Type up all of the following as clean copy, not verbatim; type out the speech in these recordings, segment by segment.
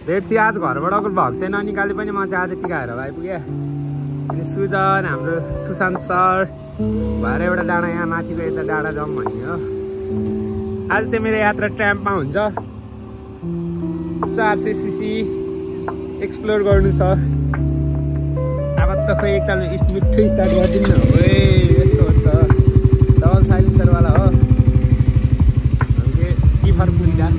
भेट्छु आज घरबाट भएको चाहिँ ननिकाले पनि म चाहिँ आज टिका हेरेर आइपुगेँ। अनि सुजन हाम्रो सुशान्त सर भएर एउटा डाँडा यहाँ माथिको यता डाँडा जाउँ भन्ने हो। आज चाहिँ मेरो यात्रा ट्राम्पमा हुन्छ। 400 सीसी एक्सप्लोर गर्नु छ। अब त खोइ एकताल मिठो स्टार्ट गरिदिनु न। ओए यस्तो हो त डबल साइलेन्सरवाला हो। टिफर पुरिला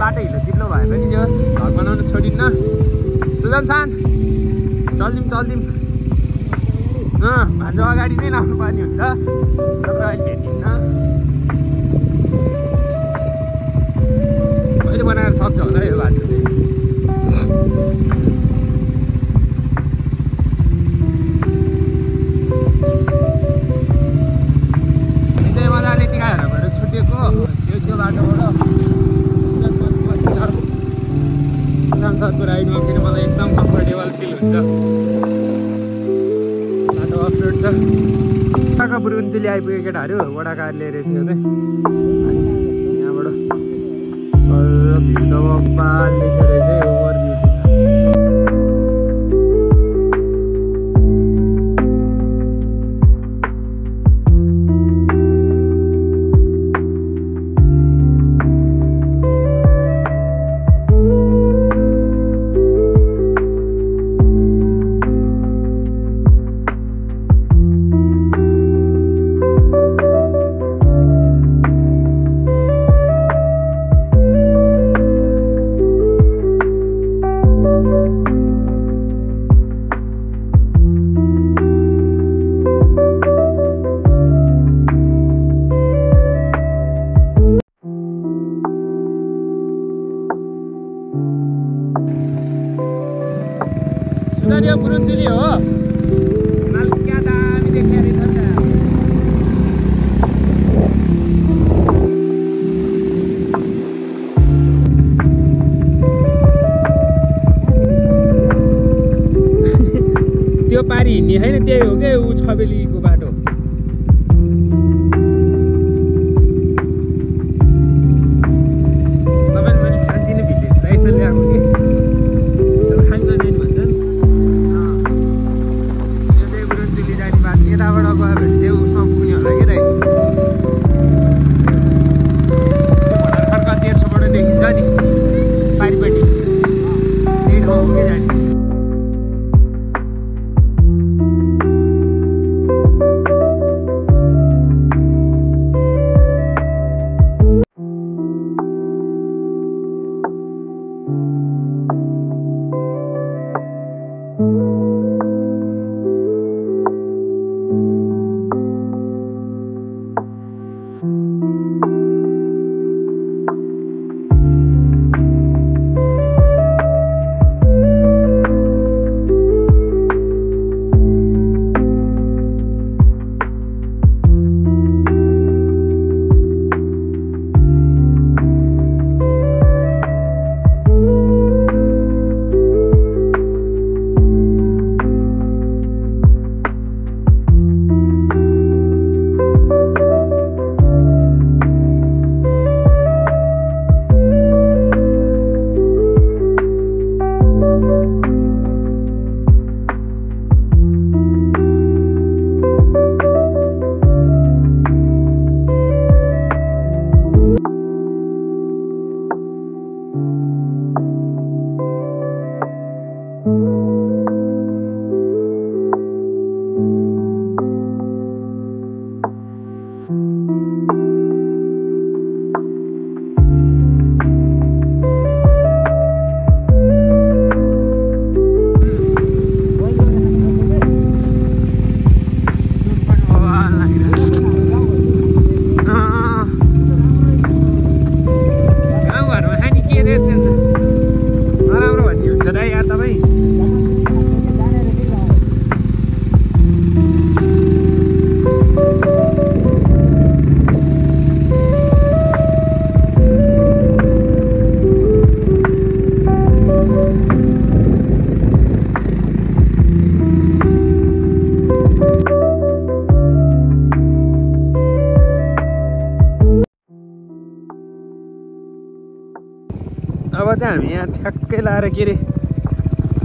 बाटो हिलो चिप्लो भए पनि जोस् घर बनाउन छोडिन्न। सुजन सान चल्दिउँ भान्जो अगाडि नै लाउनु पर्ने हुन्छ, तर अहिले भेटिन्न। कहिले बनाएर सक्छ होला यो बाटो चाहिँ। चाहिँ मजाले टिकाहरूबाट छुटेको त्यो बाटोबाट सुशान्तको राइडमा फेरि मलाई एकदम कम्फर्टेबल फिल हुन्छ। बाटो अफरोड छ। वडाका बुरुन्चेली आइपुग्यो केटाहरू। वडा कार लिएर चाहिँ यहाँबाट सर भ्यू त बप्पा लेखेर चाहिँ ओभर भ्यू सुनारिया बुरुन्चेली हो। क्या दामी देखिया रहेछ नि त। त्यो पारी हिँड्ने होइन त्यही हो क्या ऊ छबेलीको बाटो। तपाईँले मैले शान्ति नै भिलेज लाइफमा ल्याएको कि यताबाट गयो भने चाहिँ उसमा पुग्ने होला कि राइट। खड्का तेर्सोबाट देखिन्छ नि पारिपट्टि त्यही ठाउँ हो कि जाने। अब चाहिँ हामी यहाँ ठ्याक्कै लाएर के अरे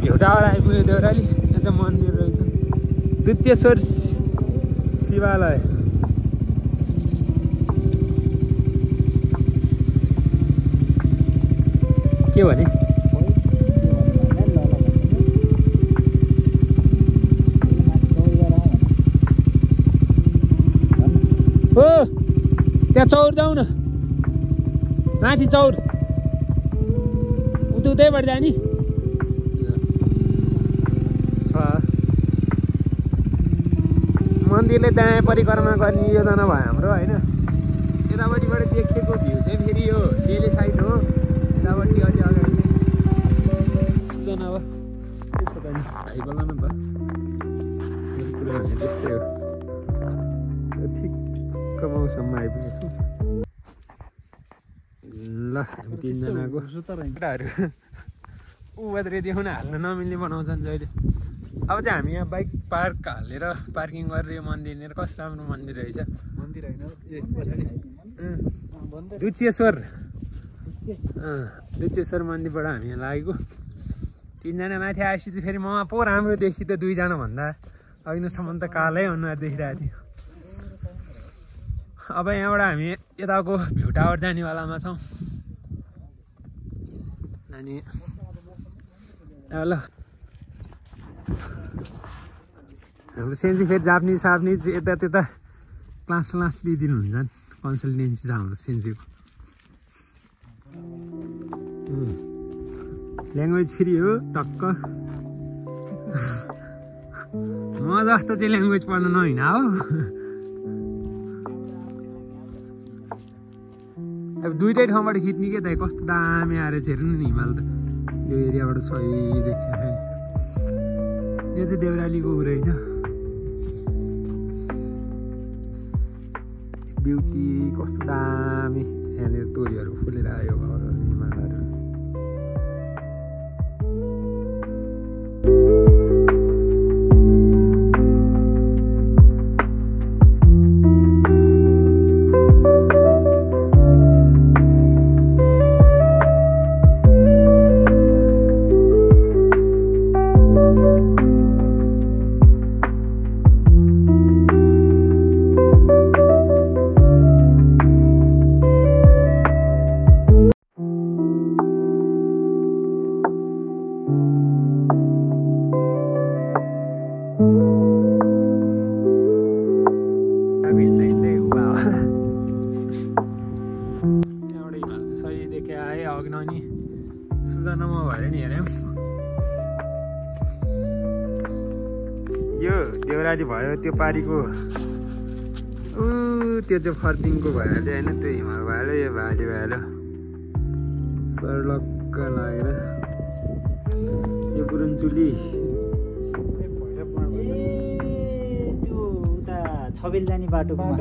एउटाबाट आइपुग्यो देउराली। यहाँ चाहिँ मन्दिर रहेछ दुत्येश्वर शिवालय। के भने हो त्यहाँ चौर जाउँ न, माथि चौर उतैबाट जाने मन्दिरले त्यहाँ परिक्रमा गर्ने योजना भयो हाम्रो होइन। यतापट्टिबाट देखेको भ्यू चाहिँ फेरि यो डेली साइड हो, यतापट्टि अलि अगाडि सुजन। अब के छ त नि भाइ बोल्न न त, कुरा भने त्यस्तै हो। ठिक्क मौसममा आइपुगेको ल हामी तिनजनाको केटाहरू उद्रे देखाउन हाल्न नमिल्ने बनाउँछन् जहिले। अब चाहिँ हामी यहाँ बाइक पार्क हालेर पार्किङ गरेर यो मन्दिर कस्तो राम्रो मन्दिर रहेछ। मन्दिर होइन दुत्येश्वर मन्दिरबाट हामी यहाँ लागेको तिनजना माथि आएपछि चाहिँ फेरि म पो राम्रो देखि त दुईजना भन्दा अहिलेसम्म त कालै अनुहार देखिरहेको थियो। अब यहाँबाट हामी यताको भ्यू टावर जानेवालामा छौँ अनि ल हाम्रो सेन्सी फेरि जापानिज यता त्यता क्लास लिइदिनु हुन्छन्, कन्सल्टेन्सी छ हाम्रो सेन्सीको। ल्याङ्ग्वेज फ्री हो टक्क। म जस्तो चाहिँ ल्याङ्ग्वेज पढ्नु नहुन हो। अब दुइटै ठाउँबाट खिच्ने के त कस्तो दामी आएर हेर्नु नि हिमाल त यो एरियाबाट सही देखियो। यो चाहिँ देउरालीको ऊ रहेछ ब्युटी कस्तो दामी। यहाँनिर तोरीहरू फुलेर आयो घरहरू हिमालहरू। सुजनामा भएर नि हेऱ्यौँ यो देउराली भयो त्यो पारिको त्यो चाहिँ फर्पिङको भइहाल्यो होइन, त्यो हिमाल भइहाल्यो यो भाले भइहाल्यो सर्लक्क लागेर। यो बुरुन्चुली त्यो उता छबेल जाने बाटो त्यहाँबाट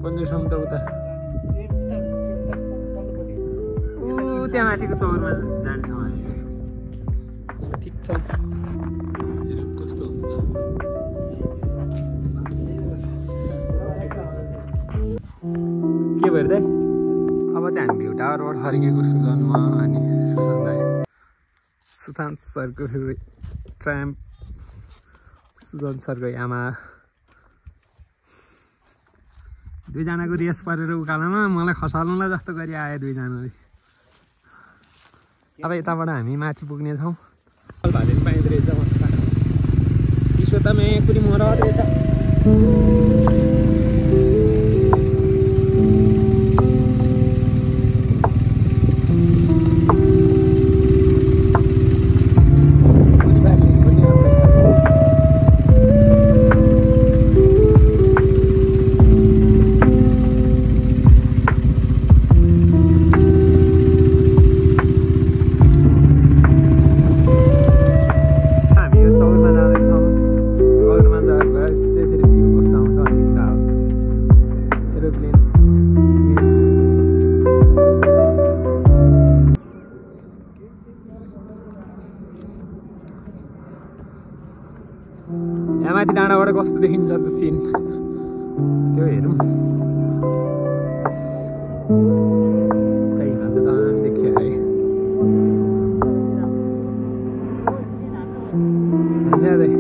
कन्जुसम्म त उता त्यहाँ माथिको चौरमा जान्छौँ हामी। ठिक छ कस्तो हुन्छ के भएर दाइ। अब चाहिँ हामी भ्यू टावरबाट फर्केको सुजनमा अनि सुशान्त सरको फेभरेट ट्राम्प सुजन सरको आमा दुईजनाको रेस परेर उकालोमा मलाई खसाल्नुलाई जस्तो गरी आयो दुईजनाले। अब यताबाट हामी माथि पुग्नेछौँ। भाले पनि पाइँदो रहेछ मस्त चिसो त मेकुरी मर रहेछ। यहाँ माथि डाँडाबाट कस्तो देखिन्छ त सिन त्यो हेरौँ। खै हिमाल त दामी देखियो है ल्याँदै